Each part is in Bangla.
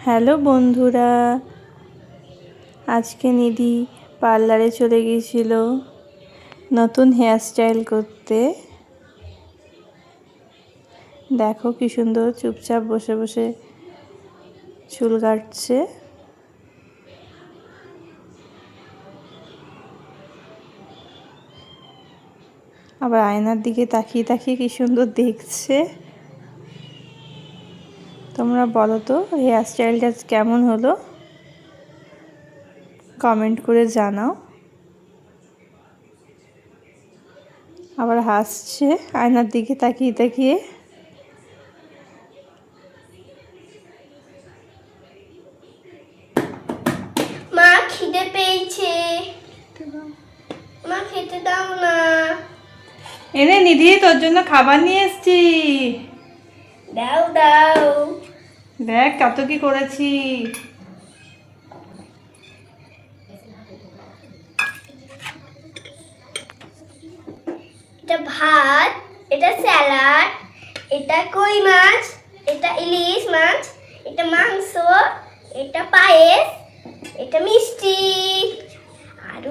হ্যালো বন্ধুরা, আজকে নিধি পার্লারে চলে গিয়েছিল নতুন হেয়ারস্টাইল করতে। দেখো কি সুন্দর চুপচাপ বসে বসে চুল কাটছে। আবার আয়নার দিকে তাকিয়ে তাকিয়ে কি সুন্দর দেখছে। তোমরা বলো তো হেয়ারস্টাইলটা কেমন হলো, কমেন্ট করে জানাও। আবার হাসছে আয়নার দিকে তাকিয়ে তাকিয়ে। মা খিদে পেয়েছে, মা খেতে দাও না। এনে নিধি, তোর জন্য খাবার নিয়ে এসেছি। দাও দাও। দেখ কত কি করেছি। এটা ভাত, এটা স্যালাড, এটা কই মাছ, এটা ইলিশ মাছ, এটা মাংস, এটা পায়েস, এটা মিষ্টি, আরো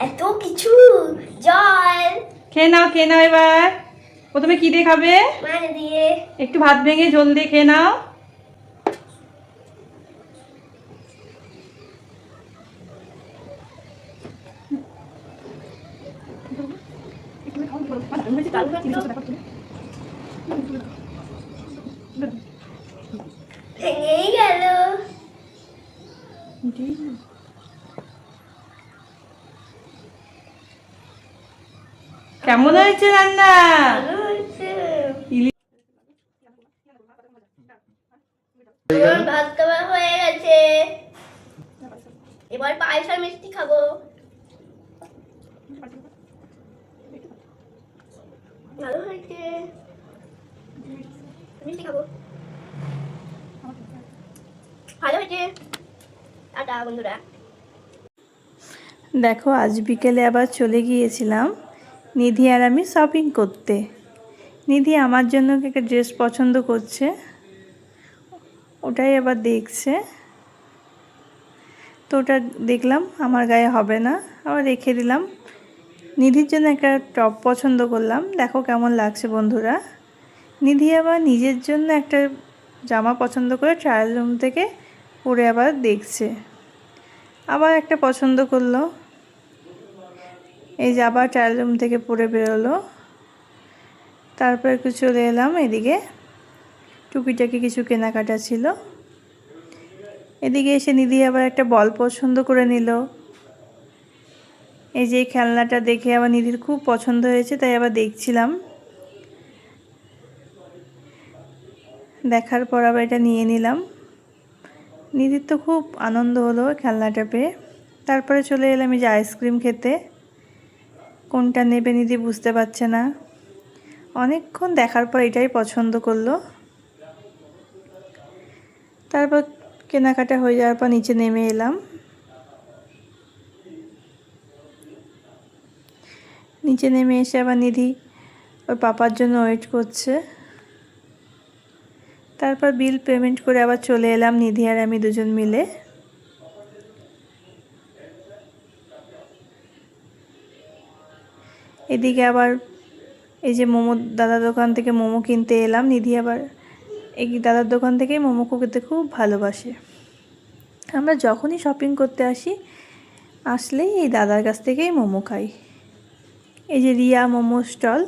এত কিছু। জল খেয়ে নাও খেয়ে নাও। এবার প্রথমে কি দিয়ে খাবে? মাছ দিয়ে। একটু ভাত ভেঙে ঝোল দিয়ে খেয়ে নাও। ভেঙেই গেল। কেমন হয়েছে রান্না? ভালো হয়েছে। ইলিশ আমার ভাত খাওয়া হয়ে গেছে, এবার পায়েস আর মিষ্টি খাবো। ভালো হয়েছে, মিষ্টি খাবো। ভালো হয়েছে। টাটা বন্ধুরা। দেখো, আজ বিকেলে আবার চলে গিয়েছিলাম নিধি আর আমি শপিং করতে। নিধি আমার জন্য একটা ড্রেস পছন্দ করছে, ওটাই আবার দেখছে। তো ওটা দেখলাম আমার গায়ে হবে না, আবার রেখে দিলাম। নিধির জন্য একটা টপ পছন্দ করলাম, দেখো কেমন লাগছে বন্ধুরা। নিধি আবার নিজের জন্য একটা জামা পছন্দ করে ট্রায়াল রুম থেকে পরে আবার দেখছে। আবার একটা পছন্দ করলো, এই যে আবার ট্রায়াল রুম থেকে পরে বেরোলো। তারপর একটু চলে এলাম এদিকে, টুকিটাকি কিছু কেনাকাটা ছিল। এদিকে এসে নিধি আবার একটা বল পছন্দ করে নিল। এই যে খেলনাটা দেখে আবার নিধির খুব পছন্দ হয়েছে, তাই আবার দেখছিলাম। দেখার পর আবার এটা নিয়ে নিলাম। নিধির তো খুব আনন্দ হলো খেলনাটা পেয়ে। তারপরে চলে এলাম এই যে আইসক্রিম খেতে। কোনটা নেবে নিধি বুঝতে পারছে না, অনেকক্ষণ দেখার পর এটাই পছন্দ করলো। তারপর কেনাকাটা হয়ে যাওয়ার পর নিচে নেমে এলাম। নিচে নেমে এসে আবার নিধি ওর পাপার জন্য ওয়েট করছে। তারপর বিল পেমেন্ট করে আবার চলে এলাম নিধি আর আমি দুজন মিলে। এদিকে আবার এই যে মোমো দাদার দোকান থেকে মোমো কিনতে এলাম। নিধি আবার এই দাদার দোকান থেকেই মোমো খেতে খুব ভালোবাসে। আমরা যখনই শপিং করতে আসলেই এই দাদার কাছ থেকেই মোমো খাই। এই যে রিয়া মোমো স্টল,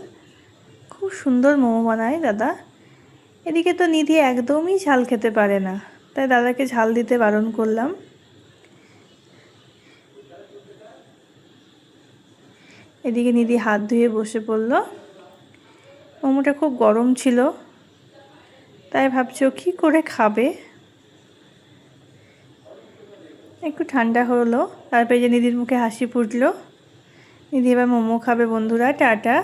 খুব সুন্দর মোমো বানায় দাদা। এদিকে তো নিধি একদমই ঝাল খেতে পারে না, তাই দাদাকে ঝাল দিতে বারণ করলাম। এদিকে নিধি হাত ধুয়ে বসে পড়ল। মোমোটা খুব গরম ছিল, তাই ভাবছো কী করে খাবে। একটু ঠান্ডা হলো, তারপরে যে নিধির মুখে হাসি ফুটলো। নিধি এবার মোমো খাবে বন্ধুরা। টাটা।